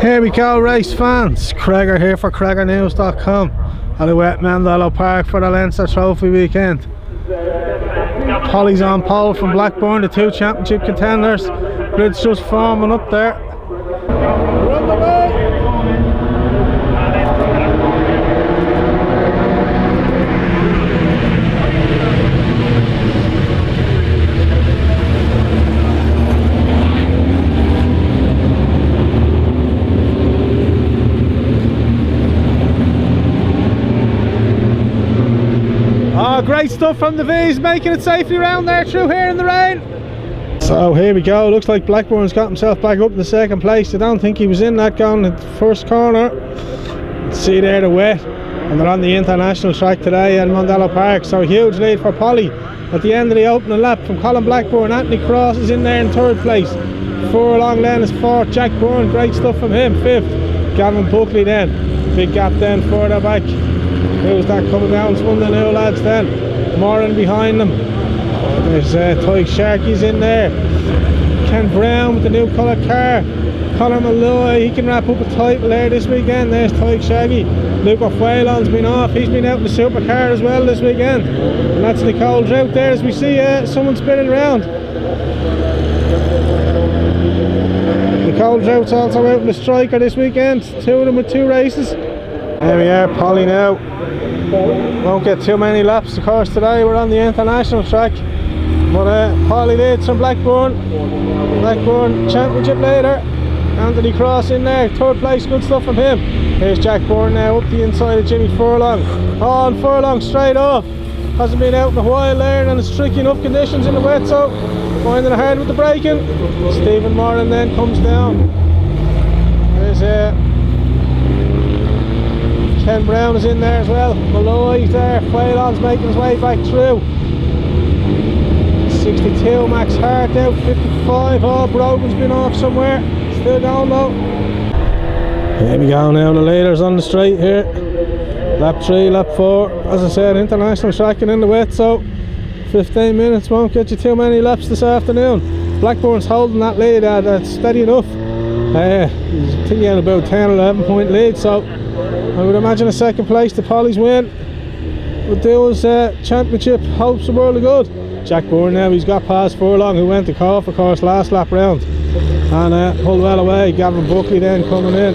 Here we go, race fans. Craig here for CraigorNews.com. We're at Mondello Park for the Leinster Trophy weekend. Polly's on pole from Blackburn, the two championship contenders. Grid's just forming up there. We're on the way. Great stuff from the Vees, making it safely around there through here in the rain. So here we go, looks like Blackburn's got himself back up in the second place. I don't think he was in that going at the first corner. See there the wet, and they're on the international track today in Mondello Park, so a huge lead for Polly at the end of the opening lap from Colin Blackburn. Anthony Cross is in there in third place, Furlong then is fourth, Jack Byrne, great stuff from him, fifth, Gavin Buckley then, big gap then further back. Who's that coming down? It's one of the new lads then. Moran behind them. There's Tyke Sharkey's in there. Ken Brown with the new coloured car. Conor Malloy, he can wrap up a title there this weekend. There's Tyke Sharkey. Luke Whalon's been off. He's been out in the supercar as well this weekend. And that's Nicole Drought there as we see someone spinning around. Nicole Drought's also out in the striker this weekend. Two of them with two races. There we are, Polly now. Won't get too many laps of course today, we're on the international track. But Polly leads from Blackburn championship leader. Anthony Cross in there, third place, good stuff from him. Here's Jack Byrne now up the inside of Jimmy Furlong. Oh, and Furlong straight off. Hasn't been out in a while there and it's tricky enough conditions in the wet, so finding it hard with the braking. Stephen Moran then comes down. There's Ken Brown is in there as well. Malloy's there. Whalon's making his way back through. 62 Max Hart out. 55. Oh, Brogan's been off somewhere. Still going though. Here we go now. The leaders on the straight here. Lap 3, lap 4. As I said, international tracking in the wet, so 15 minutes won't get you too many laps this afternoon. Blackburn's holding that lead. That's steady enough. I think he had about 10 or 11 point lead, so I would imagine a second place to Polly's win would do his championship hopes the world of good. Jack Byrne now, he's got past Furlong who went to Cork of course last lap round and pulled well away. Gavin Buckley then coming in,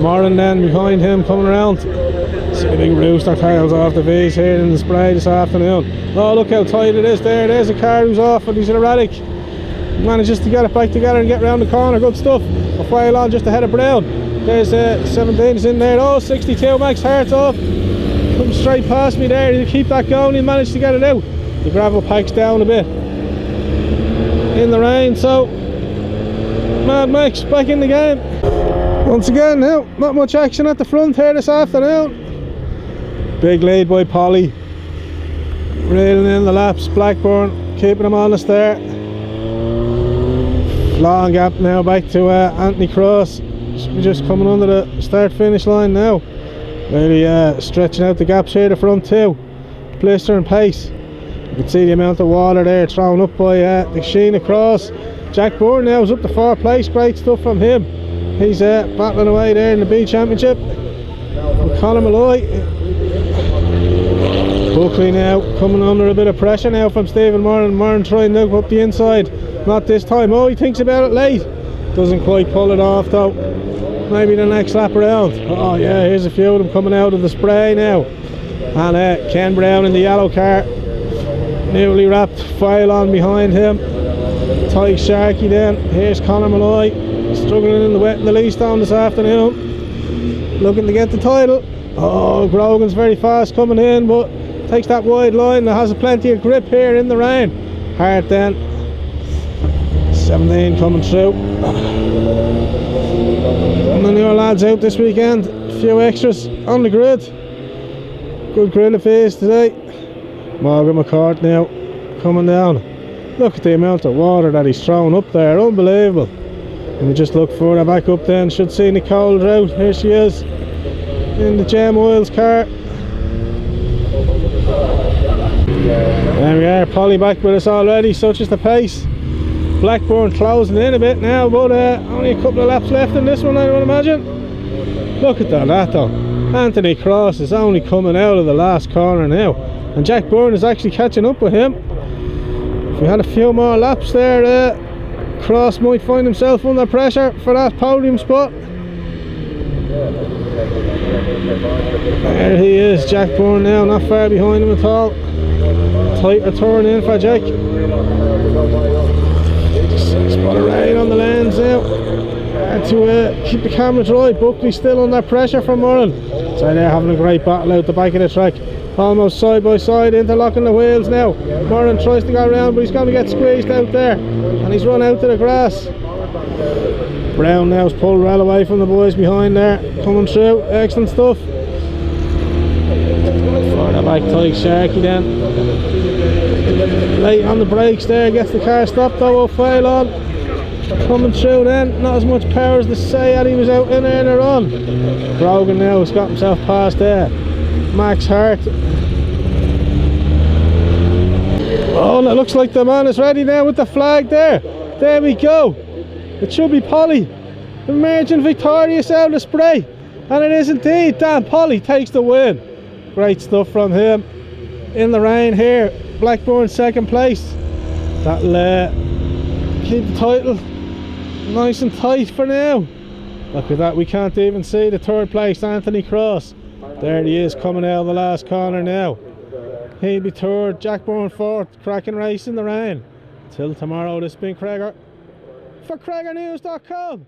Moran then behind him coming around. See the big rooster tails off the V's here in the spray this afternoon. Oh, look how tight it is there. There's a car who's off and he's erratic. He manages to get it back together and get round the corner, good stuff. A while on just ahead of Brown. There's 17 is in there. Oh, 62 Max Hart's off. Come straight past me there. He'll keep that going. He managed to get it out. The gravel packs down a bit in the rain, so Mad Max back in the game. Once again now, not much action at the front here this afternoon. Big lead by Polly. Reeling in the laps. Blackburn keeping them honest there. Long gap now back to Anthony Cross. We're just coming under the start finish line now. Really stretching out the gaps here, the front two. Blistering pace. You can see the amount of water there thrown up by the Sheena Cross. Jack Byrne now is up to 4th place, great stuff from him. He's battling away there in the B Championship. Conor Malloy. Buckley now coming under a bit of pressure now from Stephen Moran. Moran trying to look up the inside. Not this time. Oh, he thinks about it late. Doesn't quite pull it off though. Maybe the next lap around. Oh yeah, here's a few of them coming out of the spray now. And Ken Brown in the yellow car. Newly wrapped, Whalon behind him. Tyke Sharkey then. Here's Conor Malloy. Struggling in the wet in the Leastone this afternoon. Looking to get the title. Oh, Grogan's very fast coming in, but takes that wide line. That has plenty of grip here in the rain. Hart then. 17 coming through. And the newer lads out this weekend. A few extras on the grid. Good grill of face today. Morgan McCart now coming down. Look at the amount of water that he's thrown up there. Unbelievable. And we just look further back up then. Should see Nicole Drought. Here she is in the Gem Oils car. There we are. Polly back with us already. Such is the pace. Blackburn closing in a bit now, but only a couple of laps left in this one, I would imagine. Look at that though. Anthony Cross is only coming out of the last corner now, and Jack Byrne is actually catching up with him. If we had a few more laps there, Cross might find himself under pressure for that podium spot. There he is, Jack Byrne now, not far behind him at all. Tighter turn in for Jack. Spot of rain on the lens now. And to keep the camera dry, Buckley still under pressure from Murren. So they're having a great battle out the back of the track. Almost side by side, interlocking the wheels now. Murren tries to go around, but he's going to get squeezed out there. And he's run out to the grass. Brown now has pulled well away from the boys behind there. Coming through, excellent stuff. Further back, Tyke Sharkey then. Late on the brakes there, gets the car stopped though, O'Fail on. Coming through then, not as much power as the Sayat, he was out in earlier on. Brogan now has got himself past there. Max Hart. Oh, and it looks like the man is ready now with the flag there. There we go. It should be Polly emerging victorious out of the spray. And it is indeed. Dan Polly takes the win. Great stuff from him. In the rain here. Blackburn second place. That'll keep the title nice and tight for now. Look at that, we can't even see the third place Anthony Cross. There he is coming out of the last corner now. He'll be third, Jack Byrne fourth. Cracking race in the rain. Till tomorrow, this has been Craig for CraigerNews.com.